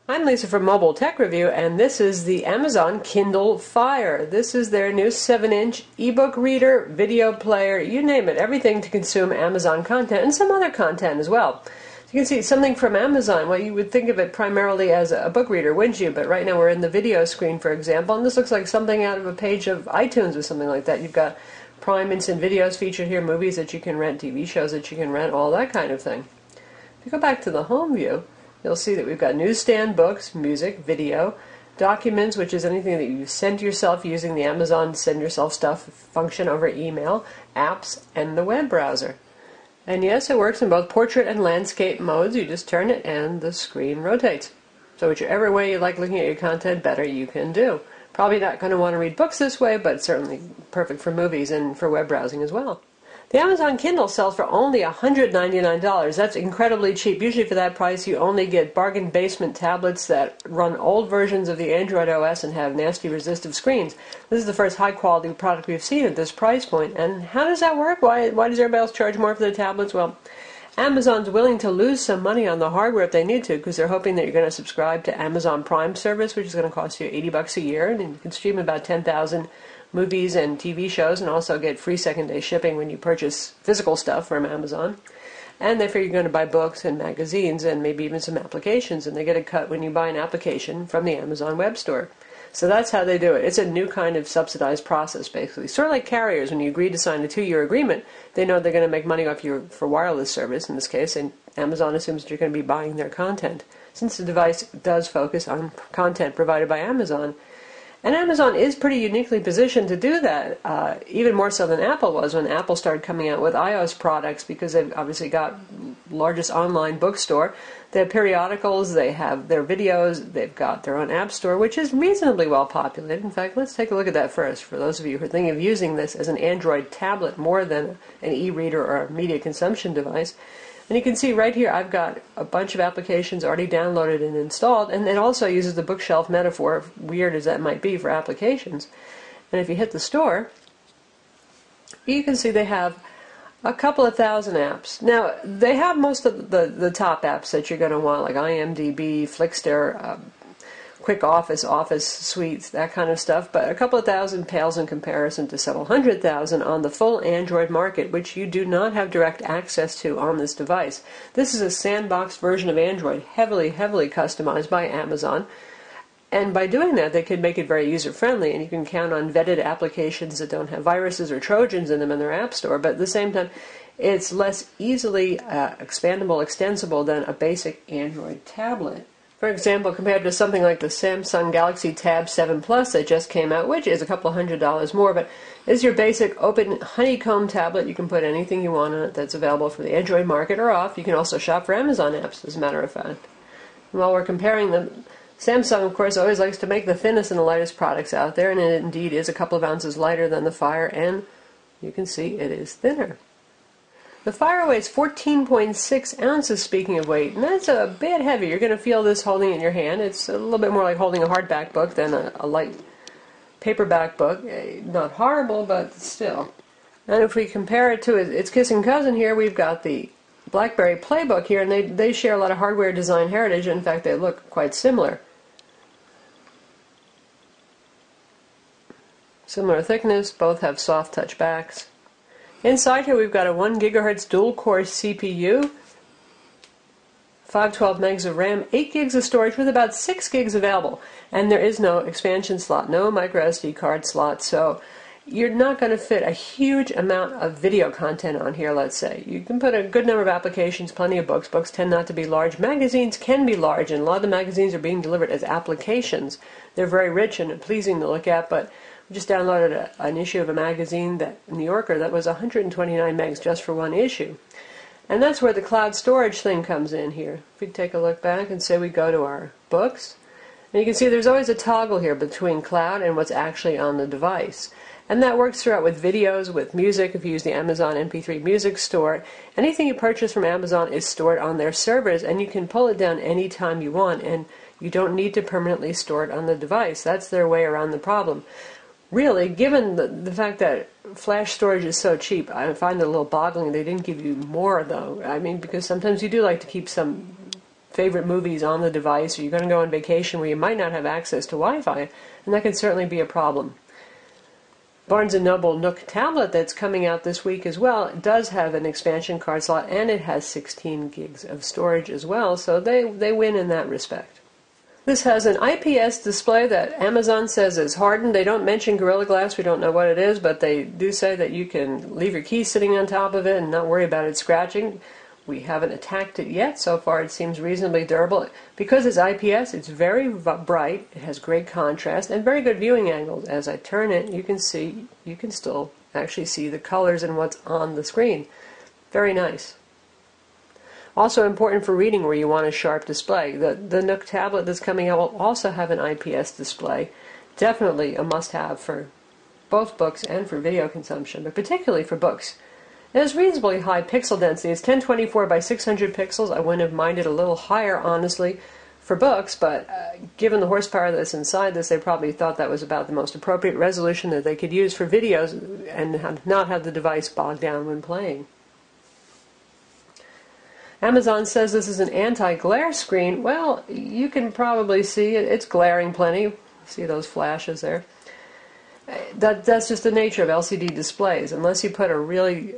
I'm Lisa from Mobile Tech Review, and this is the Amazon Kindle Fire. This is their new 7-inch ebook reader, video player, you name it, everything to consume Amazon content and some other content as well. So you can see something from Amazon. Well, you would think of it primarily as a book reader, wouldn't you? But right now we're in the video screen, for example, and this looks like something out of a page of iTunes or something like that. You've got Prime Instant Videos featured here, movies that you can rent, TV shows that you can rent, all that kind of thing. If you go back to the home view, you'll see that we've got newsstand, books, music, video, documents, which is anything that you send to yourself using the Amazon Send Yourself Stuff function over email, apps, and the web browser. And yes, it works in both portrait and landscape modes. You just turn it and the screen rotates. So whichever way you like looking at your content better, you can do. Probably not going to want to read books this way, but certainly perfect for movies and for web browsing as well. The Amazon Kindle sells for only $199. That's incredibly cheap. Usually for that price you only get bargain basement tablets that run old versions of the Android OS and have nasty resistive screens. This is the first high quality product we've seen at this price point. And how does that work? Why does everybody else charge more for the tablets? Well, Amazon's willing to lose some money on the hardware if they need to, because they're hoping that you're going to subscribe to Amazon Prime service, which is going to cost you $80 a year, and you can stream about 10,000 movies and TV shows, and also get free second-day shipping when you purchase physical stuff from Amazon. And they figure you're going to buy books and magazines and maybe even some applications, and they get a cut when you buy an application from the Amazon web store. So that's how they do it. It's a new kind of subsidized process, basically. Sort of like carriers, when you agree to sign a 2-year agreement, they know they're going to make money off you for wireless service, in this case, and Amazon assumes that you're going to be buying their content, since the device does focus on content provided by Amazon. And Amazon is pretty uniquely positioned to do that, even more so than Apple was when Apple started coming out with iOS products, because they've obviously got largest online bookstore. They have periodicals, they have their videos, they've got their own app store, which is reasonably well populated. In fact, let's take a look at that first, for those of you who are thinking of using this as an Android tablet more than an e-reader or a media consumption device. And you can see right here I've got a bunch of applications already downloaded and installed, and it also uses the bookshelf metaphor, weird as that might be for applications. And if you hit the store, you can see they have a couple of thousand apps. Now, they have most of the top apps that you're going to want, like IMDb, Flickster, Quick Office, Office Suites, that kind of stuff, but a couple of thousand pales in comparison to several 100,000 on the full Android market, which you do not have direct access to on this device. This is a sandbox version of Android, heavily customized by Amazon, and by doing that they can make it very user-friendly, and you can count on vetted applications that don't have viruses or Trojans in them in their app store, but at the same time it's less easily expandable, extensible than a basic Android tablet. For example, compared to something like the Samsung Galaxy Tab 7 Plus that just came out, which is a couple $100 more, but is your basic open honeycomb tablet. You can put anything you want on it that's available for the Android market or off. You can also shop for Amazon apps, as a matter of fact. And while we're comparing them, Samsung, of course, always likes to make the thinnest and the lightest products out there, and it indeed is a couple of ounces lighter than the Fire, and you can see it is thinner. The Fire weighs 14.6 ounces, speaking of weight, and that's a bit heavy. You're going to feel this holding it in your hand. It's a little bit more like holding a hardback book than a light paperback book. Not horrible, but still. And if we compare it to its kissing cousin here, we've got the BlackBerry Playbook here, and they share a lot of hardware design heritage. In fact, they look quite similar. Similar thickness, both have soft touch backs. Inside here we've got a 1 GHz dual-core CPU, 512 megs of RAM, 8 gigs of storage with about 6 gigs available. And there is no expansion slot, no micro SD card slot, so you're not going to fit a huge amount of video content on here, let's say. You can put a good number of applications, plenty of books. Books tend not to be large. Magazines can be large, and a lot of the magazines are being delivered as applications. They're very rich and pleasing to look at, but we just downloaded an issue of a magazine, that New Yorker, that was 129 megs just for one issue. And that's where the cloud storage thing comes in here. If we take a look back and say we go to our books, and you can see there's always a toggle here between cloud and what's actually on the device. And that works throughout with videos, with music. If you use the Amazon MP3 Music Store, anything you purchase from Amazon is stored on their servers, and you can pull it down anytime you want, and you don't need to permanently store it on the device. That's their way around the problem. Really, given the fact that flash storage is so cheap, I find it a little boggling they didn't give you more, though. I mean, because sometimes you do like to keep some favorite movies on the device, or you're going to go on vacation where you might not have access to Wi-Fi, and that can certainly be a problem. Barnes & Noble Nook tablet that's coming out this week as well does have an expansion card slot, and it has 16 gigs of storage as well, so they win in that respect. This has an IPS display that Amazon says is hardened. They don't mention Gorilla Glass. We don't know what it is, but they do say that you can leave your keys sitting on top of it and not worry about it scratching. We haven't attacked it yet. So far it seems reasonably durable. Because it's IPS, it's very bright, it has great contrast, and very good viewing angles. As I turn it, you can still actually see the colors and what's on the screen. Very nice. Also important for reading where you want a sharp display. The Nook tablet that's coming out will also have an IPS display. Definitely a must-have for both books and for video consumption, but particularly for books. It has reasonably high pixel density. It's 1024 by 600 pixels. I wouldn't have minded a little higher, honestly, for books, but given the horsepower that's inside this, they probably thought that was about the most appropriate resolution that they could use for videos and not have the device bogged down when playing. Amazon says this is an anti-glare screen. Well, you can probably see it. It's glaring plenty. See those flashes there? That's just the nature of LCD displays. Unless you put a really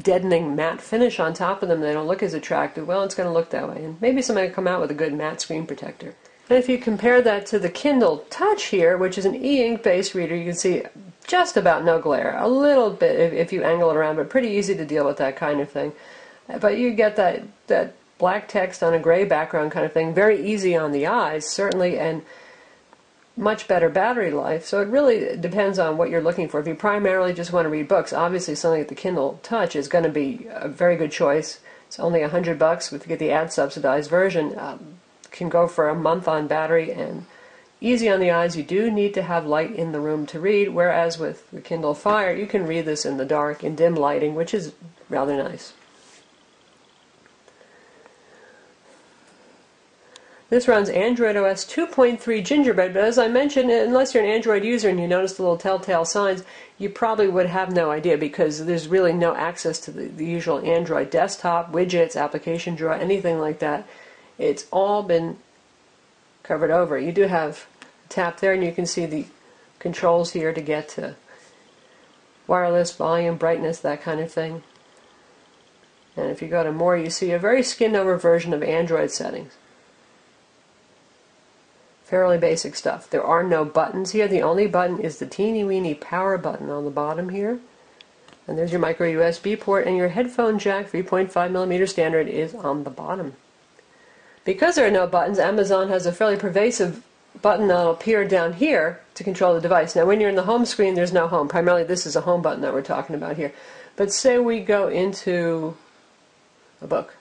deadening matte finish on top of them, they don't look as attractive. Well, it's going to look that way. And maybe somebody will come out with a good matte screen protector. And if you compare that to the Kindle Touch here, which is an e-ink based reader, you can see just about no glare. A little bit if you angle it around, but pretty easy to deal with that kind of thing. But you get that black text on a gray background kind of thing. Very easy on the eyes, certainly, and much better battery life. So it really depends on what you're looking for. If you primarily just want to read books, obviously something like the Kindle Touch is going to be a very good choice. It's only $100 if you get the ad-subsidized version. Can go for a month on battery and easy on the eyes. You do need to have light in the room to read, whereas with the Kindle Fire, you can read this in the dark, in dim lighting, which is rather nice. This runs Android OS 2.3 Gingerbread, but as I mentioned, unless you're an Android user and you notice the little telltale signs, you probably would have no idea because there's really no access to the usual Android desktop, widgets, application drawer, anything like that. It's all been covered over. You do have tap there and you can see the controls here to get to wireless, volume, brightness, that kind of thing. And if you go to more, you see a very skinned over version of Android settings. Fairly basic stuff. There are no buttons here. The only button is the teeny weeny power button on the bottom here. And there's your micro USB port, and your headphone jack 3.5mm standard is on the bottom. Because there are no buttons, Amazon has a fairly pervasive button that will appear down here to control the device. Now when you're in the home screen, there's no home. Primarily this is a home button that we're talking about here. But say we go into a book.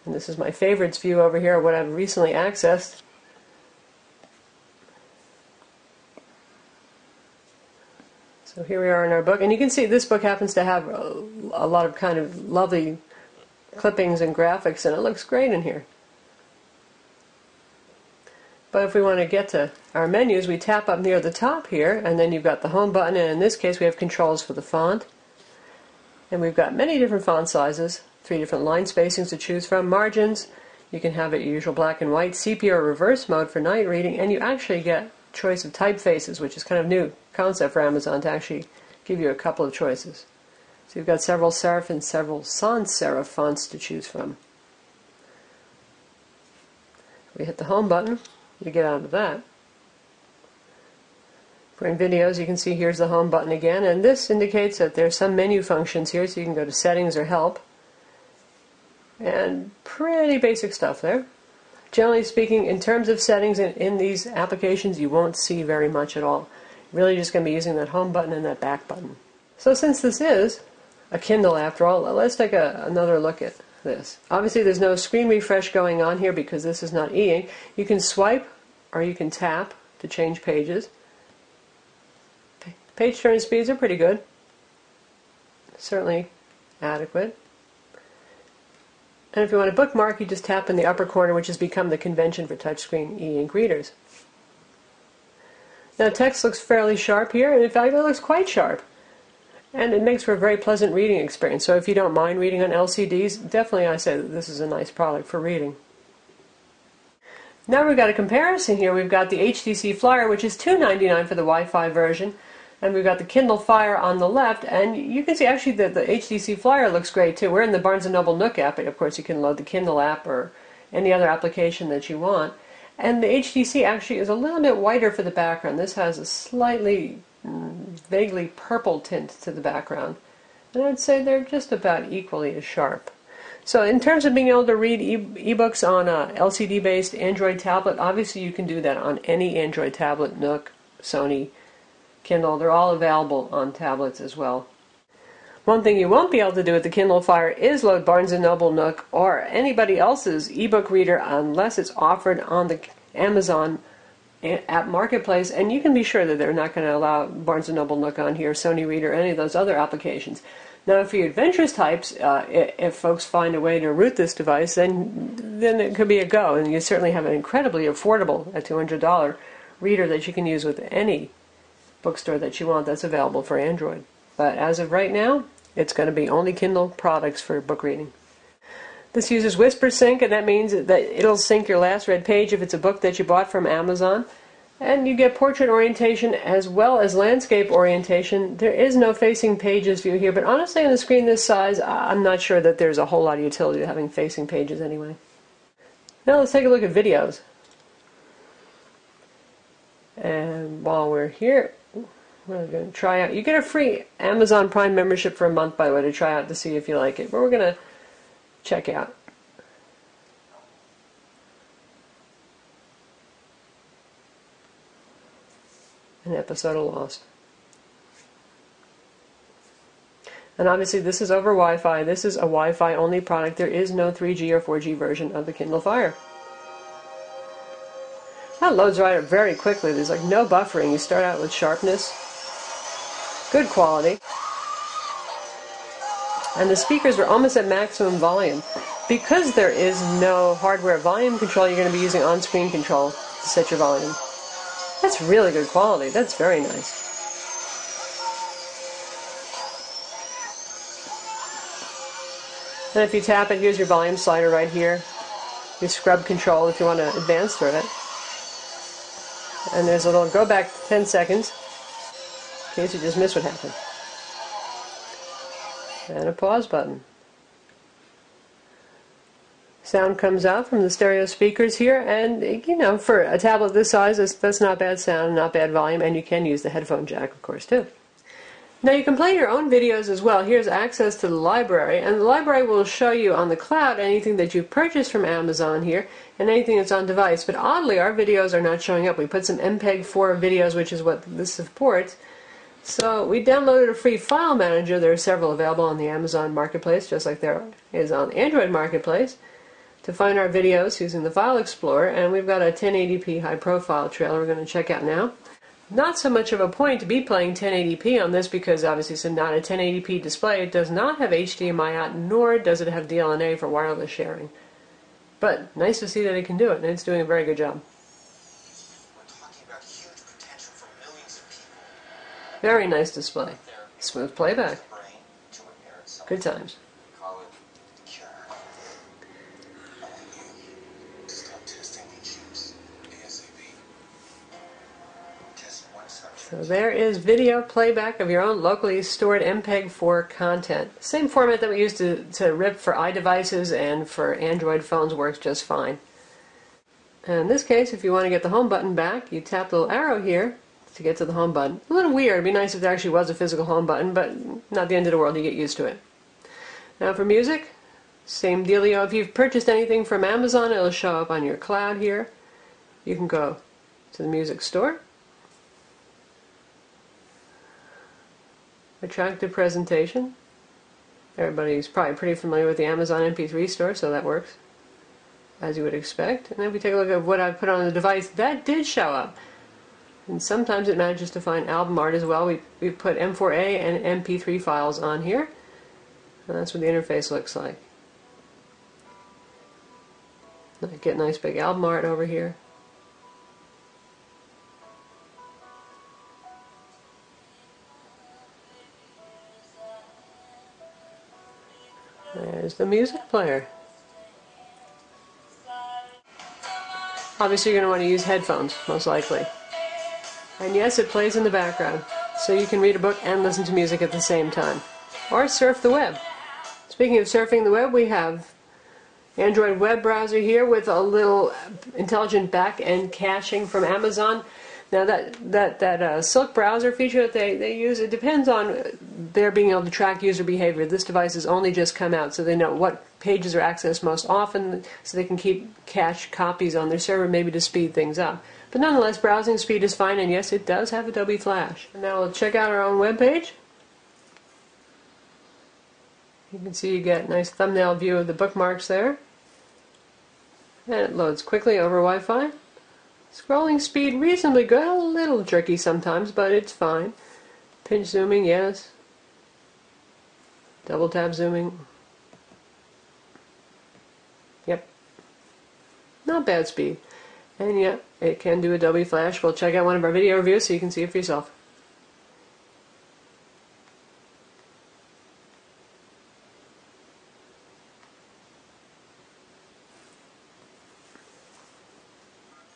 And this is my favorites view over here, what I've recently accessed. So here we are in our book, and you can see this book happens to have a lot of kind of lovely clippings and graphics, and it looks great in here. But if we want to get to our menus, we tap up near the top here, and then you've got the home button, and in this case we have controls for the font. And we've got many different font sizes. 3 different line spacings to choose from, margins, you can have it usual black and white, sepia or reverse mode for night reading, and you actually get choice of typefaces, which is kind of new concept for Amazon to actually give you a couple of choices. So you've got several serif and several sans serif fonts to choose from. We hit the home button, you get out of that. If we're in videos, you can see here's the home button again, and this indicates that there's some menu functions here, so you can go to settings or help. And pretty basic stuff there. Generally speaking, in terms of settings in these applications, you won't see very much at all. You're really just going to be using that home button and that back button. So since this is a Kindle after all, let's take another look at this. Obviously there's no screen refresh going on here because this is not e-ink. You can swipe or you can tap to change pages. Page turn speeds are pretty good. Certainly adequate. And if you want to bookmark, you just tap in the upper corner, which has become the convention for touchscreen e-ink readers. Now text looks fairly sharp here, and in fact it looks quite sharp. And it makes for a very pleasant reading experience. So if you don't mind reading on LCDs, definitely I say that this is a nice product for reading. Now we've got a comparison here. We've got the HTC Flyer, which is $2.99 for the Wi-Fi version. And we've got the Kindle Fire on the left. And you can see actually that the HTC Flyer looks great too. We're in the Barnes & Noble Nook app. Of course, you can load the Kindle app or any other application that you want. And the HTC actually is a little bit whiter for the background. This has a slightly vaguely purple tint to the background, and I'd say they're just about equally as sharp. So in terms of being able to read ebooks on a LCD-based Android tablet, obviously you can do that on any Android tablet, Nook, Sony, Kindle. They're all available on tablets as well. One thing you won't be able to do with the Kindle Fire is load Barnes & Noble Nook or anybody else's ebook reader unless it's offered on the Amazon app marketplace, and you can be sure that they're not going to allow Barnes & Noble Nook on here, Sony Reader, any of those other applications. Now, for you adventurous types, if folks find a way to root this device, then it could be a go, and you certainly have an incredibly affordable, at $200 reader that you can use with any bookstore that you want that's available for Android. But as of right now, it's going to be only Kindle products for book reading. This uses Whisper Sync, and that means that it'll sync your last read page if it's a book that you bought from Amazon. And you get portrait orientation as well as landscape orientation. There is no facing pages view here, but honestly on a screen this size, I'm not sure that there's a whole lot of utility to having facing pages anyway. Now let's take a look at videos. And while we're here, we're going to try out. You get a free Amazon Prime membership for a month, by the way, to try out to see if you like it. But we're going to check out an episode of Lost. And obviously this is over Wi-Fi. This is a Wi-Fi only product. There is no 3G or 4G version of the Kindle Fire. That loads right up very quickly. There's like no buffering. You start out with sharpness. Good quality. And the speakers are almost at maximum volume. Because there is no hardware volume control, you're going to be using on-screen control to set your volume. That's really good quality. That's very nice. And if you tap it, here's your volume slider right here. Your scrub control if you want to advance through it. And there's a little go back 10 seconds in case you just missed what happened. And a pause button. Sound comes out from the stereo speakers here, and you know, for a tablet this size, that's not bad sound, not bad volume, and you can use the headphone jack, of course, too. Now you can play your own videos as well. Here's access to the library, and the library will show you on the cloud anything that you've purchased from Amazon here, and anything that's on device. But oddly, our videos are not showing up. We put some MPEG-4 videos, which is what this supports. So we downloaded a free file manager. There are several available on the Amazon Marketplace, just like there is on the Android Marketplace, to find our videos using the File Explorer. And we've got a 1080p high-profile trailer we're going to check out now. Not so much of a point to be playing 1080p on this because obviously it's not a 1080p display. It does not have HDMI out, nor does it have DLNA for wireless sharing. But nice to see that it can do it, and it's doing a very good job. Very nice display. Smooth playback. Good times. So there is video playback of your own locally stored MPEG-4 content. Same format that we used to rip for iDevices and for Android phones works just fine. And in this case, if you want to get the home button back, you tap the little arrow here to get to the home button. A little weird. It'd be nice if there actually was a physical home button, but not the end of the world. You get used to it. Now for music, same dealio. If you've purchased anything from Amazon, it'll show up on your cloud here. You can go to the music store. Attractive presentation. Everybody's probably pretty familiar with the Amazon MP3 store, so that works as you would expect. And then if we take a look at what I've put on the device, that did show up. And sometimes it manages to find album art as well. We put M4A and MP3 files on here. And that's what the interface looks like. Get nice big album art over here. There's the music player. Obviously you're going to want to use headphones, most likely. And yes, it plays in the background, so you can read a book and listen to music at the same time. Or surf the web. Speaking of surfing the web, we have Android web browser here with a little intelligent back-end caching from Amazon. Now that Silk browser feature that they use, it depends on their being able to track user behavior. This device has only just come out, so they know what pages are accessed most often, so they can keep cache copies on their server, maybe to speed things up. But nonetheless, browsing speed is fine, and yes, it does have Adobe Flash. And now we'll check out our own web page. You can see you get a nice thumbnail view of the bookmarks there. And it loads quickly over Wi-Fi. Scrolling speed reasonably good, a little tricky sometimes, but it's fine. Pinch zooming, yes. Double tap zooming. Yep. Not bad speed. And yeah, it can do Adobe Flash. We'll check out one of our video reviews so you can see it for yourself.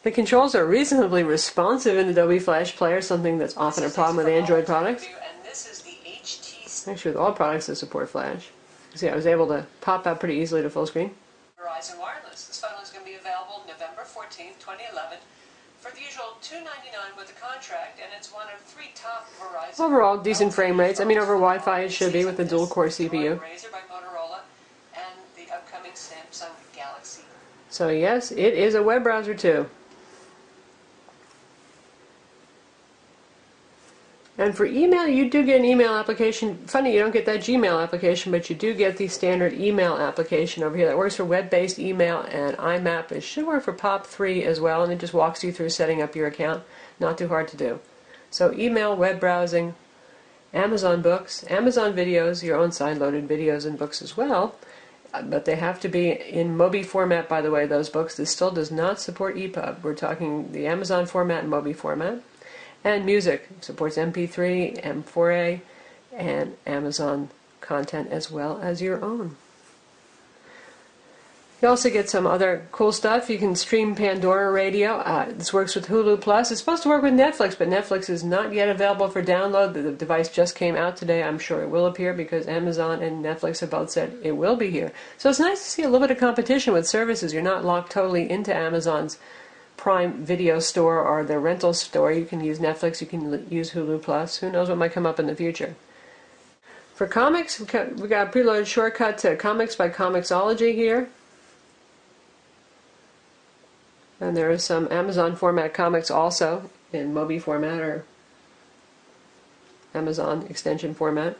The controls are reasonably responsive in Adobe Flash Player, something that's often a problem with Android products. Actually, with all products that support Flash. See, I was able to pop out pretty easily to full screen. Verizon Wireless. This phone is going to be available November 14th, 2011 for the usual $299 with a contract, and it's one of 3 top Verizon. Overall, decent frame rates. I mean, over Wi-Fi it should be with a dual-core CPU. Razr by Motorola and the upcoming Samsung Galaxy. So yes, it is a web browser too. And for email, you do get an email application. Funny, you don't get that Gmail application, but you do get the standard email application over here that works for web-based email and IMAP. It should work for POP3 as well, and it just walks you through setting up your account. Not too hard to do. So email, web browsing, Amazon books, Amazon videos, your own side-loaded videos and books as well. But they have to be in Mobi format, by the way, those books. This still does not support EPUB. We're talking the Amazon format and Mobi format. And music supports MP3, M4A, and Amazon content as well as your own. You also get some other cool stuff. You can stream Pandora Radio. This works with Hulu Plus. It's supposed to work with Netflix, but Netflix is not yet available for download. The device just came out today. I'm sure it will appear because Amazon and Netflix have both said it will be here. So it's nice to see a little bit of competition with services. You're not locked totally into Amazon's Prime Video store or their rental store. You can use Netflix, you can use Hulu Plus. Who knows what might come up in the future. For comics, we got a preloaded shortcut to Comics by Comixology here. And there is some Amazon format comics also in Mobi format or Amazon extension format.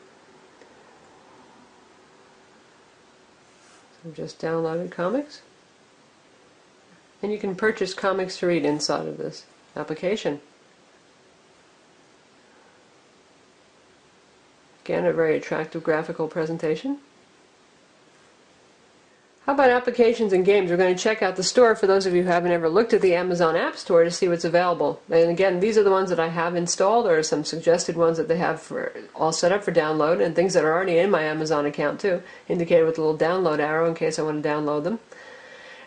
So I've just downloaded comics. And you can purchase comics to read inside of this application. Again, a very attractive graphical presentation. How about applications and games? We're going to check out the store for those of you who haven't ever looked at the Amazon App Store to see what's available. And again, these are the ones that I have installed. There are some suggested ones that they have for all set up for download, and things that are already in my Amazon account too, indicated with a little download arrow in case I want to download them.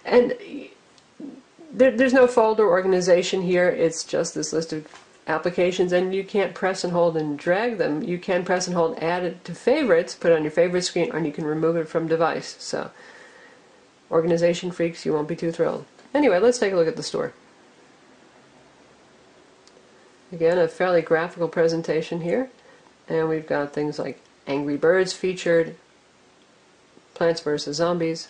And there's no folder organization here. It's just this list of applications, and you can't press and hold and drag them. You can press and hold add it to favorites, put it on your favorite screen, or you can remove it from device. So organization freaks, you won't be too thrilled. Anyway, let's take a look at the store. Again, a fairly graphical presentation here, and we've got things like Angry Birds featured, Plants vs. Zombies,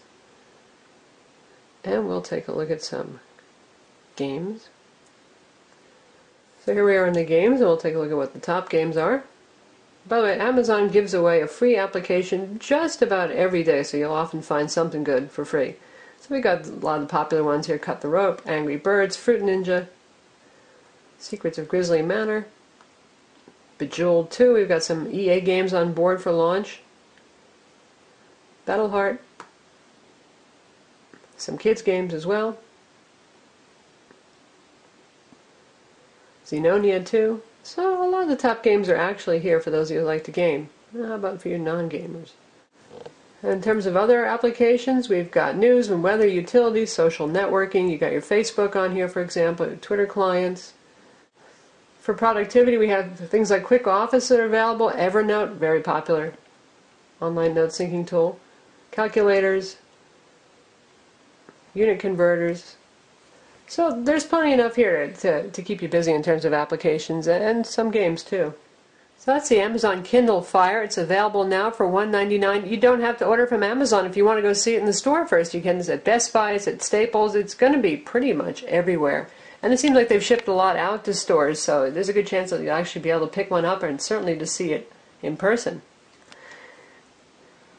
and we'll take a look at some games. So here we are in the games, and we'll take a look at what the top games are. By the way, Amazon gives away a free application just about every day, so you'll often find something good for free. So we got a lot of the popular ones here: Cut the Rope, Angry Birds, Fruit Ninja, Secrets of Grizzly Manor, Bejeweled 2. We've got some EA games on board for launch. Battleheart, some kids games as well. Xenonia 2. So a lot of the top games are actually here for those of you who like to game. How about for you non-gamers? In terms of other applications, we've got news and weather, utilities, social networking. You got your Facebook on here, for example, your Twitter clients. For productivity, we have things like Quick Office that are available. Evernote, very popular online note syncing tool. Calculators, unit converters. So there's plenty enough here to keep you busy in terms of applications and some games too. So that's the Amazon Kindle Fire. It's available now for $1.99. You don't have to order from Amazon if you want to go see it in the store first. You can. It's at Best Buy, it's at Staples. It's going to be pretty much everywhere. And it seems like they've shipped a lot out to stores, so there's a good chance that you'll actually be able to pick one up and certainly to see it in person.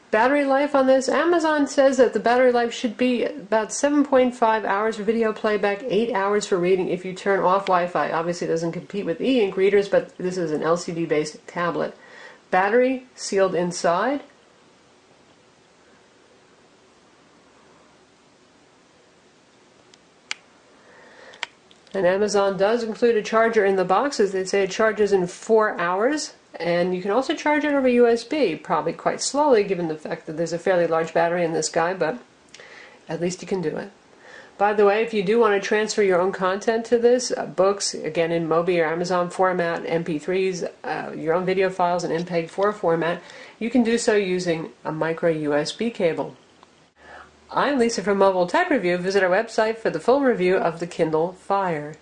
Battery life on this, Amazon says that the battery life should be about 7.5 hours for video playback, 8 hours for reading if you turn off Wi-Fi. Obviously it doesn't compete with e-ink readers, but this is an LCD-based tablet. Battery sealed inside. And Amazon does include a charger in the box, as they say it charges in 4 hours. And you can also charge it over USB, probably quite slowly given the fact that there's a fairly large battery in this guy, but at least you can do it. By the way, if you do want to transfer your own content to this, books, again in Mobi or Amazon format, MP3s, your own video files in MPEG-4 format, you can do so using a micro USB cable. I'm Lisa from Mobile Tech Review. Visit our website for the full review of the Kindle Fire.